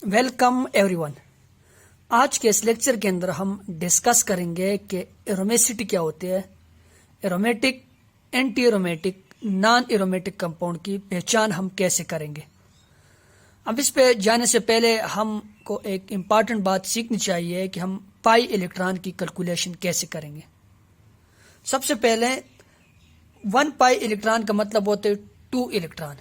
Welcome everyone. आज के इस लेक्चर के अंदर हम डिस्कस करेंगे कि एरोमेसिटी क्या होती है, aromatic, anti aromatic, non aromatic compound की पहचान हम कैसे करेंगे। अब इस पे जाने से पहले हमको एक इम्पॉर्टेंट बात सीखनी चाहिए कि हम पाई इलेक्ट्रॉन की कैलकुलेशन कैसे करेंगे। सबसे पहले 1 पाई इलेक्ट्रॉन का मतलब होते हैं 2 इलेक्ट्रॉन,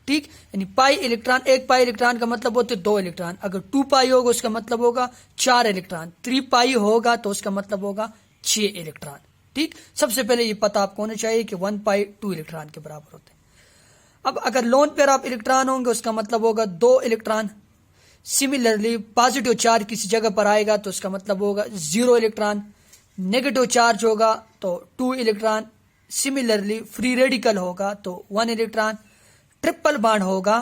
ठीक। यानी पाई इलेक्ट्रॉन, एक पाई इलेक्ट्रॉन का मतलब होते 2 इलेक्ट्रॉन। अगर 2 पाई होगा उसका मतलब होगा 4 इलेक्ट्रॉन, 3 पाई होगा तो उसका मतलब होगा 6 इलेक्ट्रॉन, ठीक। सबसे पहले ये पता आपको होना चाहिए कि 1 पाई 2 इलेक्ट्रॉन के बराबर होते हैं। अब अगर लोन पेयर ऑफ इलेक्ट्रॉन होंगे उसका मतलब होगा 2 इलेक्ट्रॉन। सिमिलरली पॉजिटिव चार्ज किसी जगह पर आएगा तो उसका मतलब होगा 0 इलेक्ट्रॉन। नेगेटिव चार्ज होगा तो 2 इलेक्ट्रॉन। सिमिलरली फ्री रेडिकल होगा तो 1 इलेक्ट्रॉन। ट्रिपल बॉन्ड होगा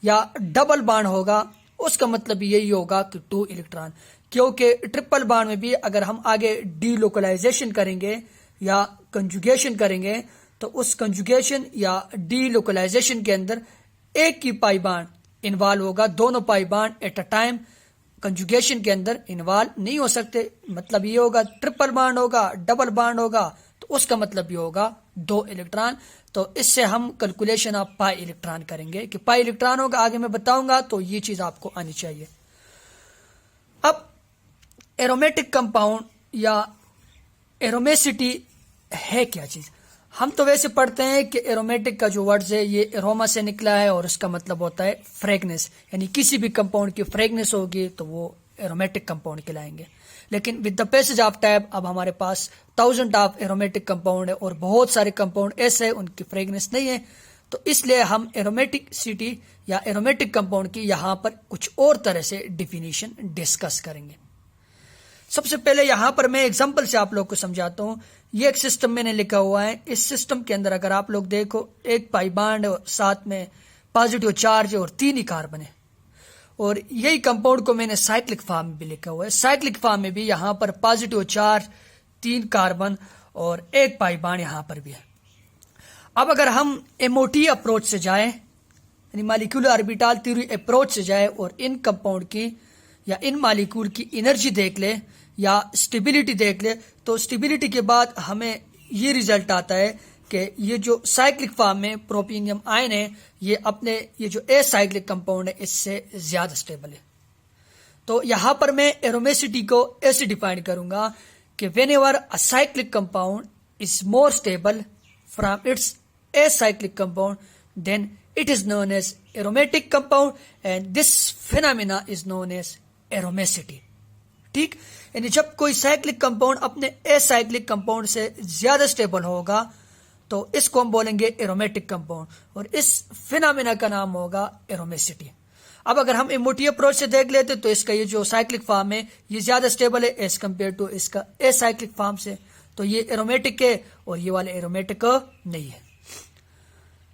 या डबल बॉन्ड होगा उसका मतलब यही होगा कि 2 इलेक्ट्रॉन, क्योंकि ट्रिपल बॉन्ड में भी अगर हम आगे डीलोकलाइजेशन करेंगे या कंजुगेशन करेंगे तो उस कंजुगेशन या डीलोकलाइजेशन के अंदर एक ही पाई बॉन्ड इन्वॉल्व होगा, दोनों pi bond at a time conjugation के अंदर इन्वॉल्व नहीं हो सकते। मतलब ये होगा ट्रिपल बॉन्ड होगा, डबल बॉन्ड होगा तो उसका मतलब ये होगा 2 इलेक्ट्रॉन। तो इससे हम कैलकुलेशन ऑफ पाई इलेक्ट्रॉन करेंगे कि पाई इलेक्ट्रॉन होगा, आगे मैं बताऊंगा, तो ये चीज आपको आनी चाहिए। अब एरोमेटिक कंपाउंड या एरोमेसिटी है क्या चीज। हम तो वैसे पढ़ते हैं कि एरोमेटिक का जो वर्ड्स है ये एरोमा से निकला है और उसका मतलब होता है फ्रेगनेंस, यानी किसी भी कंपाउंड की फ्रेगनेंस होगी तो वो एरोमेटिक कंपाउंड कहलाएंगे। लेकिन with the passage of time अब हमारे पास 1000 ऑफ एरोमेटिक कंपाउंड है और बहुत सारे कंपाउंड ऐसे हैं उनकी फ्रेगनेंस नहीं है, तो इसलिए हम एरोमेटिसिटी या एरोमेटिक कंपाउंड की यहां पर कुछ और तरह से डिफिनीशन डिस्कस करेंगे। सबसे पहले यहां पर मैं एग्जांपल से आप लोग को समझाता हूं। ये एक सिस्टम मैंने लिखा हुआ है। इस सिस्टम के अंदर अगर आप लोग देखो एक पाई बॉन्ड और साथ में पॉजिटिव चार्ज और 3 ही कार्बन है, और यही कंपाउंड को मैंने साइक्लिक फॉर्म में भी लिखा हुआ है। साइक्लिक फॉर्म में भी यहां पर पॉजिटिव चार्ज, 3 कार्बन और एक पाई बॉन्ड यहां पर भी है। अब अगर हम एमओटी अप्रोच से जाएं, यानी मॉलिक्यूलर ऑर्बिटल थ्योरी अप्रोच से जाए और इन कंपाउंड की या इन मॉलिक्यूल की एनर्जी देख ले या स्टेबिलिटी देख ले, तो स्टेबिलिटी के बाद हमें ये रिजल्ट आता है कि ये जो साइक्लिक फॉर्म में प्रोपेनियम आयन है ये अपने ये जो एसाइक्लिक कंपाउंड है इससे ज्यादा स्टेबल है। तो यहां पर मैं एरोमेसिटी को ऐसे डिफाइन करूंगा कि whenever a cyclic compound is more stable from its acyclic compound then it is known as aromatic compound and this phenomena is known as aromaticity, ठीक। यानी जब कोई साइक्लिक कंपाउंड अपने एसाइक्लिक कंपाउंड से ज्यादा स्टेबल होगा तो इसको हम बोलेंगे एरोमेटिक कंपाउंड और इस फिनोमेना का नाम होगा एरोमेसिटी। अब अगर हम एमओटी अप्रोच से देख लेते तो इसका ये जो साइक्लिक फॉर्म है ये ज्यादा स्टेबल है एज कंपेयर टू इसका एसाइक्लिक फॉर्म से, तो ये एरोमेटिक है और ये वाले एरोमेटिक नहीं है।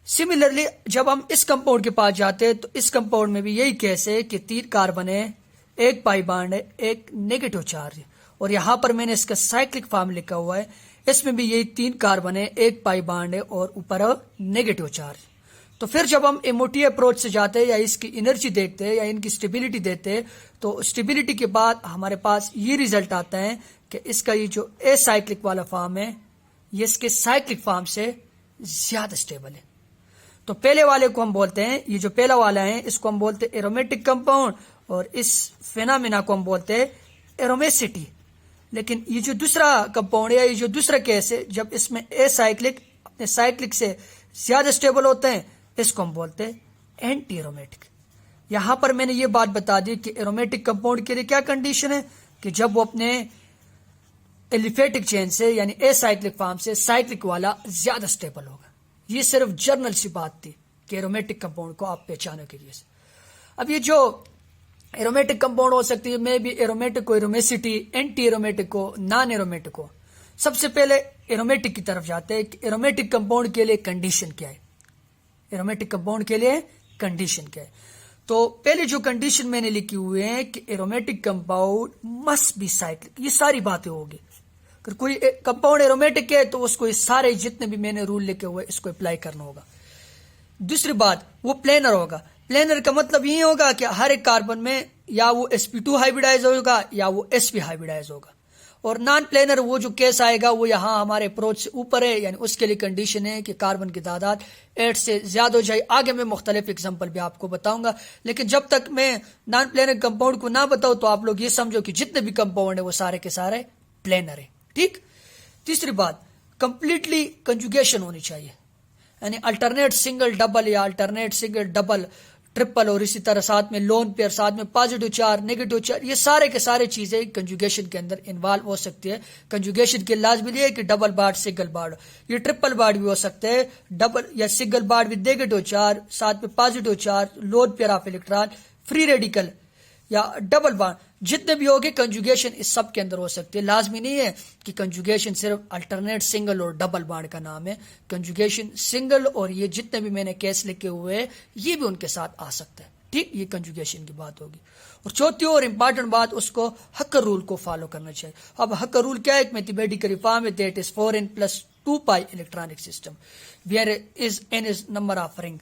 सिमिलरली जब हम इस कंपाउंड के पास जाते हैं तो इस कंपाउंड में भी यही केस है कि 3 कार्बन है, एक पाई बॉन्ड है, एक नेगेटिव चार्ज है, और यहां पर मैंने इसका साइक्लिक फॉर्म लिखा हुआ है। इसमें भी यही 3 कार्बन है, एक पाई बॉन्ड है और ऊपर नेगेटिव चार्ज। तो फिर जब हम एमओटी अप्रोच से जाते हैं या इसकी एनर्जी देखते हैं या इनकी स्टेबिलिटी देते हैं तो स्टेबिलिटी के बाद हमारे पास ये रिजल्ट आता है कि इसका ये जो एसाइक्लिक वाला फॉर्म है ये इसके साइक्लिक फॉर्म से ज्यादा स्टेबल है। तो पहले वाले को हम बोलते हैं, ये जो पहला वाला है इसको हम बोलते हैं एरोमेटिक कंपाउंड और इस फिनोमेना को हम बोलते हैं एरोमेसिटी। लेकिन ये जो दूसरा कंपाउंड है, ये जो दूसरा केस है जब इसमें एसाइक्लिक अपने साइक्लिक से ज्यादा स्टेबल होते हैं इसको हम बोलते हैं एंटी एरोमेटिक। यहां पर मैंने ये बात बता दी कि एरोमेटिक कंपाउंड के लिए क्या कंडीशन है कि जब वो अपने एलिफेटिक चेन से यानी एसाइक्लिक फॉर्म से साइक्लिक वाला ज्यादा स्टेबल होगा। ये सिर्फ जर्नल सी बात थी कि एरोमेटिक कंपाउंड को आप पहचानो के लिए। अब ये जो एरोमेटिक कंपाउंड हो सकती है, मैं भी एरोमेटिक को एरोमेसिटी, एंटी एरोमेटिक को नॉन एरोमेटिक को। सबसे पहले एरोमेटिक की तरफ जाते हैं कि एरोमेटिक कंपाउंड के लिए कंडीशन क्या है। एरोमेटिक कंपाउंड के लिए कंडीशन क्या है, तो पहले जो कंडीशन मैंने लिखी हुई है कि aromatic compound must be cyclic, ये सारी बातें होगी। अगर कोई कंपाउंड एरोमेटिक है तो उसको ये सारे जितने भी मैंने रूल लिखे हुए इसको अप्लाई करना होगा। दूसरी बात वो प्लेनर होगा। प्लेनर का मतलब ये होगा कि हर एक कार्बन में या वो sp2 हाइब्रिडाइज होगा या वो sp हाइब्रिडाइज होगा। और नॉन प्लेनर वो जो केस आएगा वो यहाँ हमारे अप्रोच से ऊपर है, यानी उसके लिए कंडीशन है कि कार्बन की तादाद 8 से ज्यादा हो जाए। आगे मैं मुख्तलिफ एग्जाम्पल भी आपको बताऊंगा, लेकिन जब तक मैं नॉन प्लेनर कंपाउंड को ना बताऊं तो आप लोग ये समझो कि जितने भी कंपाउंड है वो सारे के सारे प्लेनर है। ठीक। तीसरी बात, कंप्लीटली कंजुगेशन होनी चाहिए, यानी अल्टरनेट सिंगल डबल या अल्टरनेट सिंगल डबल ट्रिपल, और इसी तरह साथ में लोन पेयर, साथ में पॉजिटिव चार्ज, नेगेटिव चार्ज, ये सारे के सारे चीजें कंजुगेशन के अंदर इन्वॉल्व हो सकती है। कंजुगेशन के लाजमी है कि डबल बॉन्ड सिंगल बॉन्ड, ये ट्रिपल बॉन्ड भी हो सकते हैं, डबल या single bond with negative charge, साथ में positive charge, lone pair of electron, free radical या डबल बॉन्ड, जितने भी होंगे कंजुगेशन इस सब के अंदर हो सकती है। लाजमी नहीं है कि कंजुगेशन सिर्फ अल्टरनेट सिंगल और डबल बॉन्ड का नाम है, कंजुगेशन सिंगल और ये जितने भी मैंने केस लिखे हुए हैं ये भी उनके साथ आ सकता है। ठीक, ये कंजुगेशन की बात होगी। और चौथी और इंपॉर्टेंट बात, उसको हकर रूल को फॉलो करना चाहिए। अब हकर रूल क्या है? एक मैथमेटिकल फॉर्म है, that is 4n + 2 pi electronic system where is n is number of ring.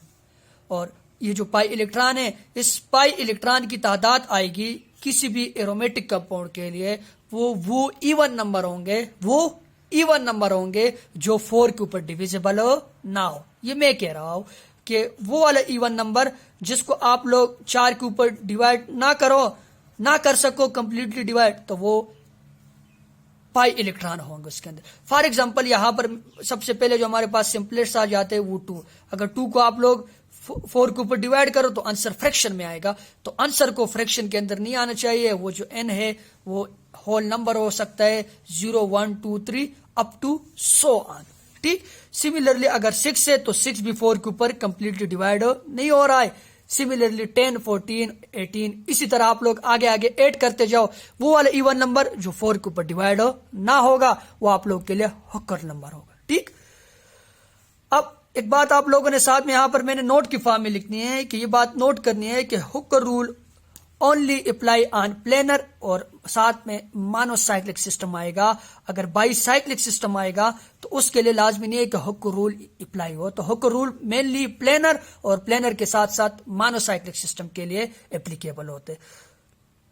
और ये जो पाई इलेक्ट्रॉन है, इस पाई इलेक्ट्रॉन की तादाद आएगी किसी भी एरोमेटिक कंपाउंड के लिए वो इवन नंबर होंगे, वो इवन नंबर होंगे जो 4 के ऊपर डिविजिबल हो ना हो। ये मैं कह रहा हूं कि वो वाला इवन नंबर जिसको आप लोग 4 के ऊपर डिवाइड ना कर सको कंप्लीटली डिवाइड, तो वो पाई इलेक्ट्रॉन होंगे उसके अंदर। फॉर एग्जांपल यहां पर सबसे पहले जो हमारे पास सिंपलेस्ट आ जाते हैं वो 2, अगर 2 को आप लोग 4 के ऊपर डिवाइड करो तो आंसर फ्रैक्शन में आएगा, तो आंसर को फ्रैक्शन के अंदर नहीं आना चाहिए। वो जो n है वो होल नंबर हो सकता है 0, 1, 2, 3 अप टू सो ऑन। ठीक। सिमिलरली अगर 6 है तो 6 भी 4 के ऊपर कंप्लीटली डिवाइड नहीं हो रहा है। सिमिलरली 10, 14, 18 इसी तरह आप लोग आगे आगे ऐड करते जाओ, वो वाला इवन नंबर जो 4 के ऊपर डिवाइड ना होगा वो आप लोग के लिए हकर नंबर होगा। ठीक। अब एक बात आप लोगों ने साथ में यहां पर मैंने नोट की फॉर्म में लिखनी है कि ये बात नोट करनी है कि Hooker rule only apply on planar, और साथ में मोनोसाइक्लिक सिस्टम आएगा। अगर बाईसाइक्लिक सिस्टम आएगा तो उसके लिए लाजमी नहीं है कि हुकर रूल अप्लाई हो, तो हुकर रूल मेनली प्लेनर और प्लेनर के साथ साथ मोनोसाइक्लिक सिस्टम के लिए एप्लीकेबल होते।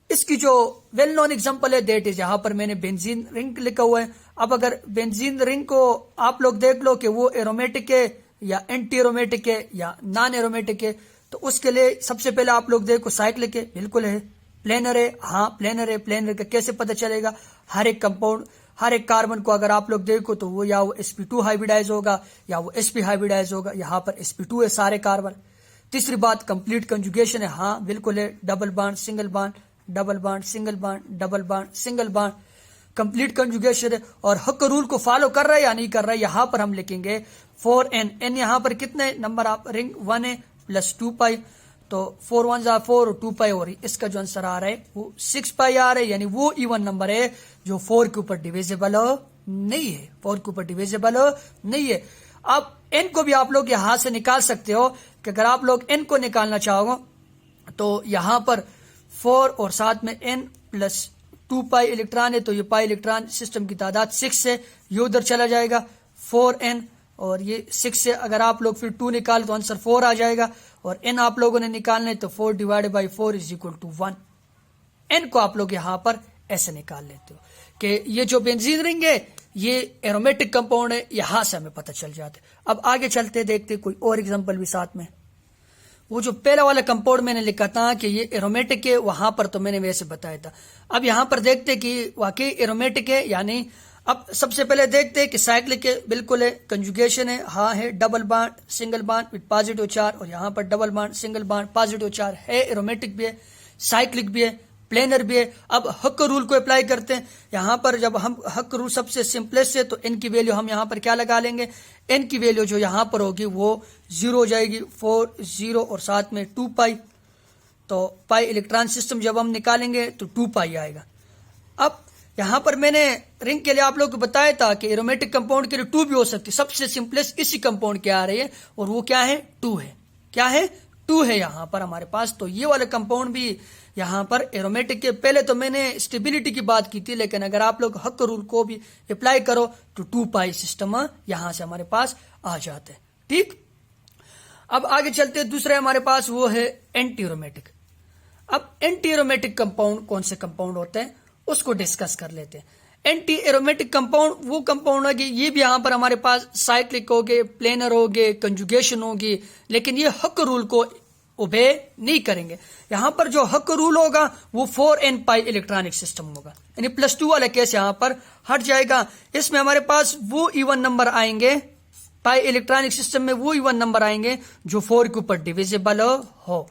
इसकी जो वेल नोन एग्जांपल है दैट इज, यहां पर मैंने बेंजीन रिंग लिखा हुआ है। अब अगर बेंजीन रिंग को आप लोग देख लो कि वो एरोमेटिक है या एंटी एरोमेटिक है या नॉन एरोमेटिक है, तो उसके लिए सबसे पहले आप लोग देखो साइक्लिक है, बिल्कुल है। प्लेनर है, हाँ प्लेनर है। प्लेनर का कैसे पता चलेगा? हर एक कंपाउंड, हर एक कार्बन को अगर आप लोग देखो तो वो या वो sp2 हाइब्रिडाइज होगा या वो sp हाइब्रिडाइज होगा। यहाँ पर sp2 है सारे कार्बन। तीसरी बात, कंप्लीट कंजुगेशन है, हाँ बिल्कुल है। Double bond single bond, double bond single bond, double bond single bond, complete conjugation है। और हक रूल को फॉलो कर रहा है या नहीं कर रहा है, यहां पर हम लिखेंगे 4n। n यहां पर कितने नंबर ऑफ रिंग 1 है प्लस 2 पाई, तो 4 1 4 और 2 पाई, और इसका जो आंसर आ रहा है वो 6 पाई आ रहा है, यानी वो इवन नंबर है जो 4 के ऊपर डिविजिबल नहीं है, 4 के ऊपर डिविजिबल नहीं है। अब n को भी आप लोग यहां से निकाल सकते हो कि अगर आप लोग n को निकालना चाहो तो यहां पर 4 और साथ में n प्लस 2 पाई इलेक्ट्रॉन है, तो ये पाई इलेक्ट्रॉन सिस्टम की तादाद 6 है, ये उधर चला जाएगा 4n, और ये 6 से अगर आप लोग फिर 2 निकाल तो आंसर 4 आ जाएगा। और n आप लोगों ने निकालना है तो 4 divided by 4 is equal to 1। n को आप लोग यहां पर ऐसे निकाल लेते हो कि ये जो बेंजीन रिंग है ये एरोमेटिक कंपाउंड है, यहां से हमें पता चल जाता है। अब आगे चलते देखते कोई और एग्जांपल भी साथ में। वो जो पहला वाला कंपाउंड मैंने लिखा था कि ये एरोमेटिक है, वहां पर तो मैंने वैसे बताया था। अब यहां पर देखते कि वाकई एरोमेटिक है यानी। अब सबसे पहले देखते हैं कि साइक्लिक है, बिल्कुल है। कंजुगेशन है, हाँ है। Double bond single bond with positive charge, और यहाँ पर double bond single bond positive charge है। एरोमेटिक भी है, साइक्लिक भी है, प्लेनर भी है। अब हक रूल को अप्लाई करते हैं। यहाँ पर जब हम हक रूल सबसे सिंपलेस्ट है तो n की वैल्यू हम यहाँ पर क्या लगा लेंगे? n की वैल्यू जो यहाँ पर होगी वो 0 हो जाएगी, 4 0 और साथ में 2 पाई, तो पाई इलेक्ट्रॉन सिस्टम जब हम निकालेंगे तो 2 पाई आएगा। अब यहां पर मैंने रिंग के लिए आप लोग को बताया था कि एरोमेटिक कंपाउंड के लिए 2 भी हो सकती है। सबसे सिंपलेस्ट इसी कंपाउंड के आ रही है और वो क्या है? 2 है। क्या है? 2 है यहां पर हमारे पास। तो ये वाला कंपाउंड भी यहां पर एरोमेटिक के। पहले तो मैंने स्टेबिलिटी की बात की थी, लेकिन अगर आप लोग हक रूल को भी अप्लाई करो तो 2 पाई सिस्टम यहां से हमारे पास आ जाते हैं। ठीक। अब आगे चलते हैं, दूसरे हमारे पास वो है एंटी एरोमेटिक। अब एंटी एरोमेटिक कंपाउंड कौन से कंपाउंड होते हैं उसको डिस्कस कर लेते हैं। एंटी एरोमेटिक कंपाउंड वो कंपाउंड होगी, ये भी यहां पर हमारे पास साइक्लिक हो गए, प्लेनर हो गए, कंजुगेशन होगी, लेकिन ये हक रूल को ओबे नहीं करेंगे। यहां पर जो हक रूल होगा वो 4n पाई इलेक्ट्रॉनिक सिस्टम होगा, यानी +2 वाला केस यहां पर हट जाएगा। इसमें हमारे पास वो इवन नंबर आएंगे, पाई इलेक्ट्रॉनिक सिस्टम में वो इवन नंबर आएंगे जो 4 के ऊपर डिविजिबल हो।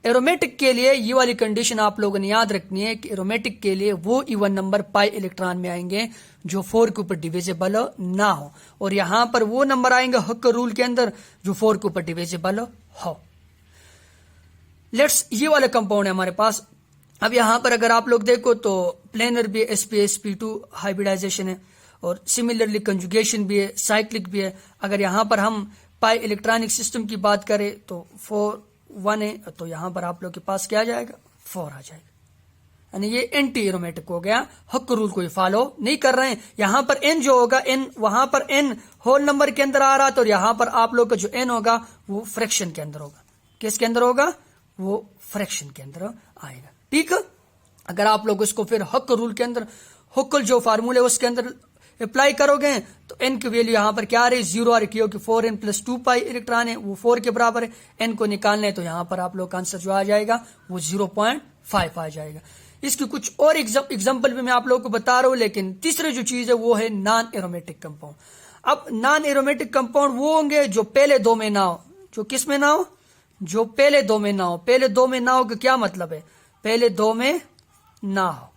एरोमेटिक के लिए ये वाली कंडीशन आप लोगों ने याद रखनी है कि एरोमेटिक के लिए वो इवन नंबर पाई इलेक्ट्रॉन में आएंगे जो 4 के ऊपर डिविजिबल ना हो, और यहां पर वो नंबर आएंगे हक रूल के अंदर जो 4 के ऊपर डिविजिबल हो। लेट्स, ये वाला कंपाउंड है हमारे पास। अब यहां पर अगर आप लोग देखो तो प्लेनर भी है, sp2 हाइब्रिडाइजेशन है, और सिमिलरली कंजुगेशन भी है, साइक्लिक भी है। अगर यहां पर हम पाई इलेक्ट्रॉनिक सिस्टम की बात करें तो 4 1 है, तो यहां पर आप लोग के पास क्या आ जाएगा 4 आ जाएगा, यानी ये एंटी एरोमेटिक हो गया। हक रूल को फॉलो नहीं कर रहे हैं। यहां पर एन जो होगा, एन वहां पर एन होल नंबर के अंदर आ रहा था, और यहां पर आप लोग का जो एन होगा वो फ्रैक्शन के अंदर होगा। किसके अंदर होगा? वो फ्रैक्शन के अंदर आएगा। ठीक है, अगर आप लोग उसको फिर हक रूल के अंदर, हुक्ल जो फार्मूले उसके अंदर अप्लाई करोगे तो एन की वैल्यू यहां पर क्या आ रही है 0 आ रही, क्योंकि 4n + 2 पाई इलेक्ट्रॉन है, वो 4 के बराबर है। एन को निकालना है तो यहां पर आप लोग का आंसर जो आ जाएगा वो 0.5 आ जाएगा। इसकी कुछ और एग्जाम्पल भी मैं आप लोगों को बता रहा हूं, लेकिन तीसरी जो चीज है वो है नॉन एरोमेटिक कंपाउंड। अब नॉन एरोमेटिक कंपाउंड वो होंगे जो पहले दो में ना हो। जो किस में ना हो? जो पहले दो में ना हो। पहले दो में ना हो का क्या मतलब है? पहले दो में ना हो,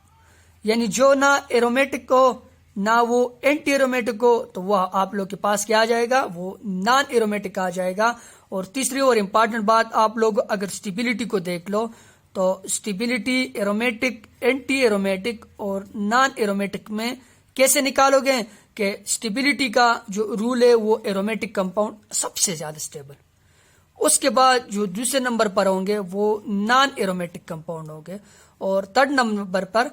यानी जो ना एरोमेटिक हो ना वो एंटी एरोमेटिक हो, तो वह आप लोग के पास क्या आ जाएगा? वो नॉन एरोमेटिक आ जाएगा। और तीसरी और इंपॉर्टेंट बात, आप लोग अगर स्टेबिलिटी को देख लो तो स्टेबिलिटी एरोमेटिक, एंटी एरोमेटिक और नॉन एरोमेटिक में कैसे निकालोगे कि स्टेबिलिटी का जो रूल है वो एरोमेटिक कंपाउंड सबसे ज्यादा स्टेबल, उसके बाद जो दूसरे नंबर पर होंगे वो नॉन एरोमेटिक कंपाउंड होंगे, और थर्ड नंबर पर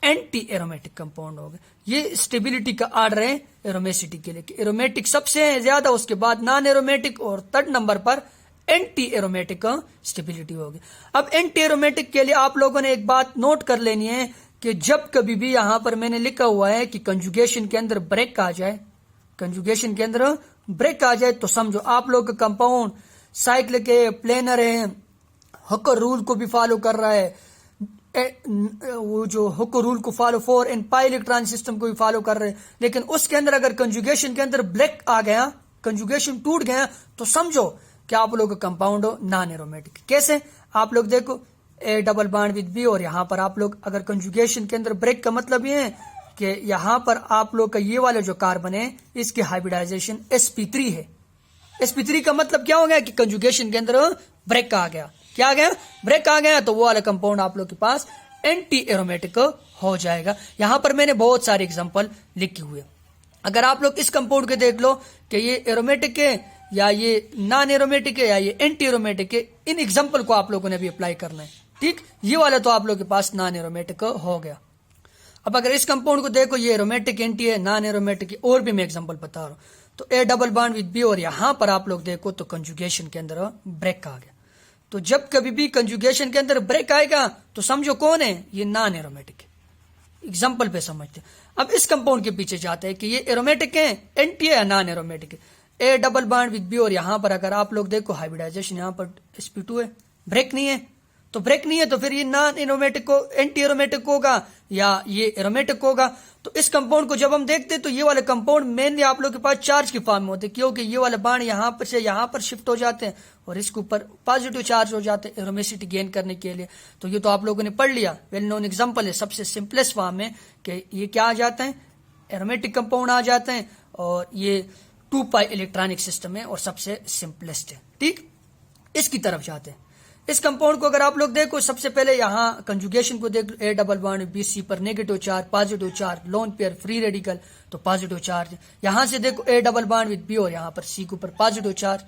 एंटी एरोमेटिक कंपाउंड होंगे। ये स्टेबिलिटी का आर्डर है एरोमेसिटी के लिए, एरोमेटिक सबसे ज्यादा, उसके बाद नॉन एरोमेटिक, और थर्ड नंबर पर एंटी एरोमेटिक स्टेबिलिटी होगी। अब एंटी एरोमेटिक के लिए आप लोगों ने एक बात नोट कर लेनी है कि जब कभी भी यहां पर मैंने लिखा हुआ है कि कंजुगेशन के अंदर ब्रेक आ जाए, कंजुगेशन के अंदर ब्रेक आ जाए, तो समझो आप लोग का कंपाउंड साइक्लिक है, प्लेनर है, हकर रूल को भी फॉलो कर रहा है, वो जो हकर रूल को follow 4n pi electron system को भी फॉलो कर रहे हैं, लेकिन उसके अंदर अगर कंजुगेशन के अंदर ब्रेक आ गया, कंजुगेशन टूट गया, तो समझो कि आप लोग का कंपाउंड हो नॉन एरोमेटिक। कैसे? आप लोग देखो A double bond with B, और यहां पर आप लोग अगर कंजुगेशन के अंदर ब्रेक का मतलब ये है कि यहां पर आप लोग का ये वाला जो कार्बन है इसकी हाइब्रिडाइजेशन sp3 है। sp3 का मतलब क्या हो गया कि कंजुगेशन के अंदर ब्रेक आ गया। क्या आ गया? ब्रेक आ गया, तो वो वाला कंपाउंड आप लोग के पास एंटी एरोमेटिक हो जाएगा। यहां पर मैंने बहुत सारे एग्जांपल लिखे हुए। अगर आप लोग इस कंपाउंड के देख लो कि ये एरोमेटिक है या ये नॉन एरोमेटिक है या ये एंटी एरोमेटिक है, इन एग्जांपल को आप लोगों ने भी अप्लाई करना है। ठीक, ये वाला तो आप लोग के पास नॉन एरोमेटिक हो गया। अब अगर इस कंपाउंड को देखो, ये एरोमेटिक एंटी है, नॉन एरोमेटिक है, और भी मैं एग्जांपल बता रहा हूं। तो A double bond with B, और यहां पर आप लोग देखो तो कंजुगेशन के अंदर ब्रेक आ गया। तो जब कभी भी कंजुगेशन के अंदर ब्रेक आएगा तो समझो कौन है? ये नॉन एरोमेटिक है। एग्जांपल पे समझते। अब इस कंपाउंड के पीछे जाते हैं कि ये एरोमेटिक है, एंटी है या नॉन एरोमेटिक है। A double bond with B, और यहां पर अगर आप लोग देखो हाइब्रिडाइजेशन यहां पर sp2 है, ब्रेक नहीं है, तो ब्रेक नहीं है तो फिर ये नॉन एरोमेटिक को एंटी एरोमेटिक होगा या ये एरोमेटिक होगा। तो इस कंपाउंड को जब हम देखते हैं तो ये वाले कंपाउंड मेनली आप लोग के पास चार्ज की फॉर्म में होते हैं, क्योंकि ये वाले बाण यहां पर से यहां पर शिफ्ट हो जाते हैं और इसके ऊपर पॉजिटिव चार्ज हो जाते हैं एरोमेसिटी गेन करने के लिए। तो ये तो आप लोगों ने पढ़ लिया, वेल नोन एग्जांपल है सबसे सिंपलेस्ट फॉर्म में कि ये क्या आ जाते हैं? एरोमेटिक कंपाउंड आ जाते हैं, और ये 2 पाई इलेक्ट्रॉनिक सिस्टम है और सबसे सिंपलेस्ट है। ठीक, इसकी तरफ जाते हैं। इस कंपाउंड को अगर आप लोग देखो, सबसे पहले यहां कंजुगेशन को देख लो, A डबल बॉन्ड BC पर negative charge, positive charge, lone pair, free radical, तो पॉजिटिव चार्ज। यहां से देखो A double bond with B, और यहां पर C के ऊपर पॉजिटिव चार्ज।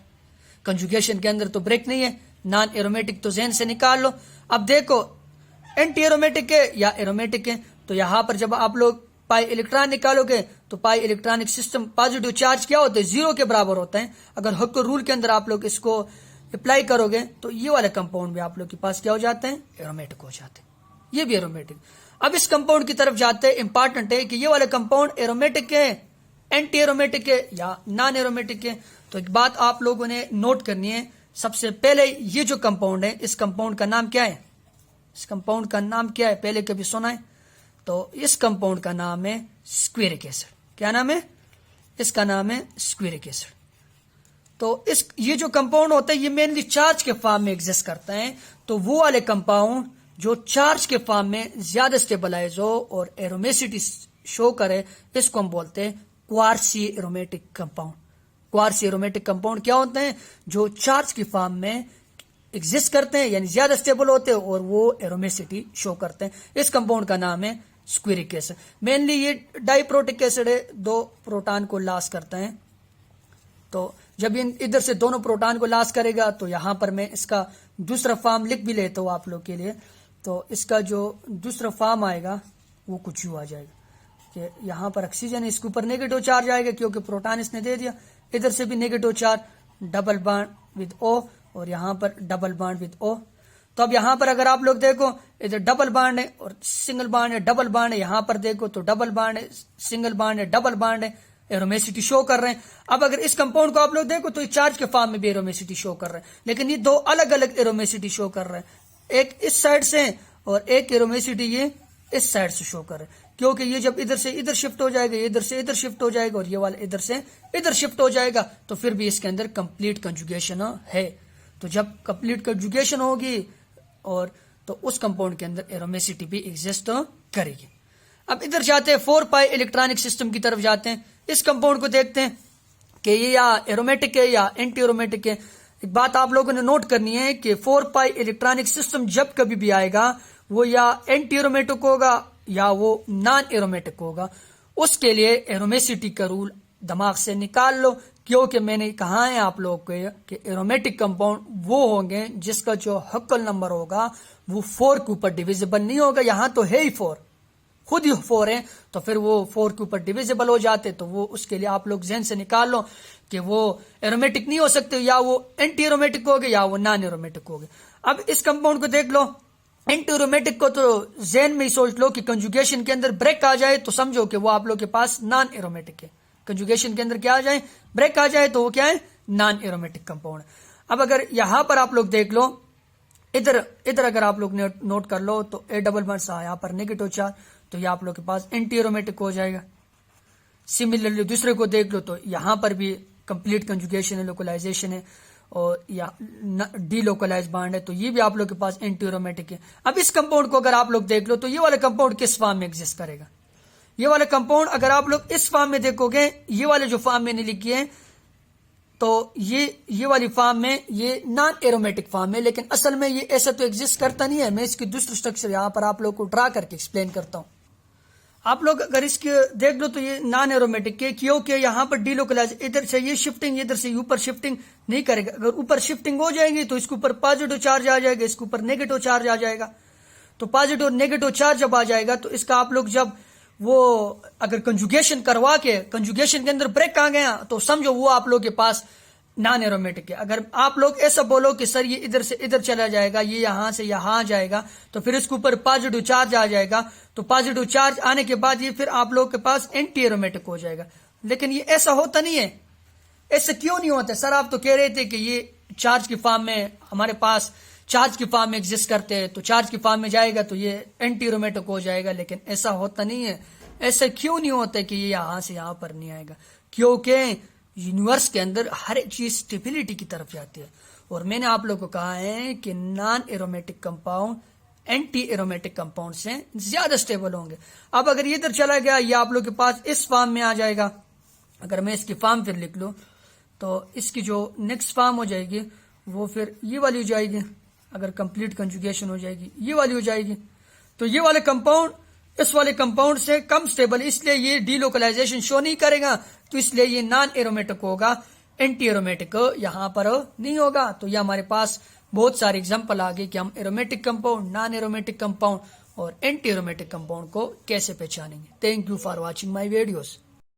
कंजुगेशन के अंदर तो ब्रेक नहीं है, नॉन एरोमेटिक तो ज़हन से निकाल लो। अब देखो एंटी एरोमेटिक है या एरोमेटिक है, तो यहां पर जब आप लोग पाई इलेक्ट्रॉन निकालोगे तो पाई इलेक्ट्रॉनिक सिस्टम पॉजिटिव चार्ज क्या होते हैं, 0 के बराबर होते हैं। अगर हक रूल के अंदर आप लोग इसको अप्लाई करोगे तो ये वाले कंपाउंड भी आप लोग के पास क्या हो जाते हैं, एरोमेटिक हो जाते हैं, ये भी एरोमेटिक। अब इस कंपाउंड की तरफ जाते हैं, इंपॉर्टेंट है कि ये वाले कंपाउंड एरोमेटिक है, एंटी एरोमेटिक है या नॉन एरोमेटिक है। तो एक बात आप लोगों ने नोट करनी है, सबसे पहले ये जो कंपाउंड है इस कंपाउंड का नाम क्या है, इस कंपाउंड का नाम क्या है, पहले कभी सुना है? तो इस कंपाउंड का नाम है स्क्वेरिक एसिड। क्या नाम है इसका? नाम है स्क्वेरिक एसिड। तो ये जो कंपाउंड होता है ये मेनली चार्ज के फॉर्म में एग्जिस्ट करता है। तो वो वाले कंपाउंड जो चार्ज के फॉर्म में ज्यादा स्टेबलाइज हो और एरोमेसिटी शो करे, इसको हम बोलते हैं Quarsi aromatic compound. Quarsi aromatic compound क्या होते हैं, जो चार्ज की फॉर्म में एग्जिस्ट करते हैं, यानी ज्यादा स्टेबल होते हैं और वो एरोमेसिटी शो करते हैं। इस कंपाउंड का नाम है स्क्वेरिक एसिड। मेनली ये डाइप्रोटिक एसिड है, 2 प्रोटॉन को लॉस करते हैं। तो जब इधर से दोनों प्रोटॉन को लॉस करेगा तो यहां पर मैं इसका दूसरा फॉर्म लिख भी लेता हूं आप लोग के लिए। तो इसका जो दूसरा फॉर्म आएगा वो कुछ यूं आ जाएगा कि यहां पर ऑक्सीजन है, इसके ऊपर नेगेटिव चार्ज आएगा क्योंकि प्रोटॉन इसने दे दिया, इधर से भी negative charge, double bond with O और यहां पर डबल बॉन्ड विद O। तो अब यहां पर अगर आप लोग देखो इधर डबल बॉन्ड है और सिंगल बॉन्ड है, डबल बॉन्ड है, यहां पर देखो तो डबल बॉन्ड है, सिंगल बॉन्ड है, डबल बॉन्ड है, एरोमेसिटी शो कर रहे हैं। अब अगर इस कंपाउंड को आप लोग देखो तो ये चार्ज के फॉर्म में भी एरोमेसिटी शो कर रहे हैं, लेकिन ये 2 अलग अलग एरोमेसिटी शो कर रहे हैं, एक इस साइड से और एक एरोमेसिटी ये इस साइड से शो कर रहे हैं। क्योंकि ये जब इधर से इधर शिफ्ट हो जाएगा, ये इधर से इधर शिफ्ट हो जाएगा और ये वाला इधर से इधर शिफ्ट हो जाएगा, तो फिर भी इसके अंदर कंप्लीट कंजुगेशन है। तो जब कंप्लीट कंजुगेशन होगी और तो उस कंपाउंड के अंदर एरोमेसिटी भी एग्जिस्ट करेगी। अब इधर जाते हैं 4 पाई इलेक्ट्रॉनिक सिस्टम की तरफ जाते हैं। इस कंपाउंड को देखते हैं कि ये या एरोमेटिक है या एंटी एरोमेटिक है। एक बात आप लोगों ने नोट करनी है कि 4 पाई इलेक्ट्रॉनिक सिस्टम जब कभी भी आएगा वो या एंटी एरोमेटिक होगा या वो नॉन एरोमेटिक होगा। उसके लिए एरोमेसिटी का रूल दिमाग से निकाल लो, क्योंकि मैंने कहा है आप लोग को कि एरोमेटिक कंपाउंड वो होंगे जिसका जो हक्कल नंबर होगा वो 4 के ऊपर डिविजिबल नहीं होगा। यहां तो है ही 4, खुद ही 4 है, तो फिर वो 4 के ऊपर डिविजिबल हो जाते। तो वो उसके लिए आप लोग जहन से निकाल लो कि वो एरोमेटिक नहीं हो सकते, या वो एंटी एरोमेटिक हो गए या वो नॉन एरोमेटिक हो गए। अब इस कंपाउंड को देख लो, एंटी एरोमेटिक को तो जहन में ही सोच लो कि कंजुगेशन के अंदर ब्रेक आ जाए तो समझो कि वो आप लोग के पास नॉन एरोमेटिक है। कंजुगेशन के अंदर क्या आ जाए, ब्रेक आ जाए, तो वो क्या है, नॉन एरोमेटिक कंपाउंड। अब अगर यहां पर आप लोग देख लो, इधर अगर आप लोग नोट कर लो तो ए डबल बॉन्ड सा यहाँ पर नेगेटिव चार्ज, तो ये आप लोग के पास एंटी एरोमेटिक हो जाएगा। सिमिलरली दूसरे को देख लो तो यहां पर भी कंप्लीट कंजुगेशन है, लोकलाइजेशन है और या डी लोकलाइज बॉन्ड है, तो ये भी आप लोग के पास एंटी एरोमेटिक है। अब इस कंपाउंड को अगर आप लोग देख लो तो ये वाला कंपाउंड किस फॉर्म में एग्जिस्ट करेगा, ये वाला कंपाउंड अगर आप लोग इस फॉर्म में देखोगे, ये वाले जो फॉर्म मैंने लिखी है तो ये वाली फॉर्म में ये नॉन एरोमेटिक फॉर्म है, लेकिन असल में ये ऐसा तो एग्जिस्ट करता नहीं है। मैं इसकी दूसरी स्ट्रक्चर यहां पर आप लोग को ड्रा करके एक्सप्लेन करता हूं। आप लोग अगर इसके देख लो तो ये नॉन एरोमेटिक है, क्योंकि यहां पर डीलोकलाइज, इधर से ये शिफ्टिंग, इधर से ऊपर शिफ्टिंग नहीं करेगा। अगर ऊपर शिफ्टिंग हो जाएगी तो इसके ऊपर पॉजिटिव चार्ज आ जाएगा, इसके ऊपर नेगेटिव चार्ज आ जाएगा। तो पॉजिटिव और नेगेटिव चार्ज जब आ जाएगा तो इसका आप लोग जब वो अगर कंजुगेशन करवा के कंजुगेशन के अंदर ब्रेक आ गया तो समझो वो आप लोग के पास नॉन एरोमेटिक है। अगर आप लोग ऐसा बोलो कि सर ये इधर से इधर चला जाएगा, ये यहां से यहां आ जाएगा, तो फिर इसके ऊपर पॉजिटिव चार्ज आ जाएगा। तो पॉजिटिव चार्ज आने के बाद ये फिर आप लोग के पास एंटी एरोमेटिक हो जाएगा। लेकिन ये ऐसा होता नहीं है। ऐसा क्यों नहीं होता? सर आप तो कह रहे थे कि ये चार्ज की फॉर्म में हमारे पास चार्ज की फॉर्म में एग्जिस्ट करते हैं, तो चार्ज की फॉर्म में जाएगा तो ये एंटी एरोमेटिक हो जाएगा। लेकिन ऐसा होता नहीं है। ऐसा क्यों नहीं होता कि ये यहां से यहां पर नहीं आएगा? क्योंकि यूनिवर्स के अंदर हर एक चीज स्टेबिलिटी की तरफ जाती है। और मैंने आप लोगों को कहा है कि non aromatic compound anti aromatic compound से ज्यादा स्टेबल होंगे। अब अगर ये इधर चला गया, ये आप लोग के पास इस फॉर्म में आ जाएगा। अगर मैं इसकी फॉर्म फिर लिख लूं तो इसकी जो नेक्स्ट फॉर्म हो जाएगी वो फिर ये वाली हो जाएगी। अगर कंप्लीट कंजुगेशन हो जाएगी ये वाली हो जाएगी। तो ये वाले कंपाउंड इस वाले कंपाउंड से कम स्टेबल, इसलिए ये डीलोकलाइजेशन शो नहीं करेगा, तो इसलिए ये नॉन एरोमेटिक होगा, एंटी एरोमेटिक यहां पर नहीं होगा। तो ये हमारे पास बहुत सारे एग्जांपल आ गए कि हम aromatic compound, non aromatic compound और एंटी एरोमेटिक कंपाउंड को कैसे पहचानेंगे। Thank you for watching my videos.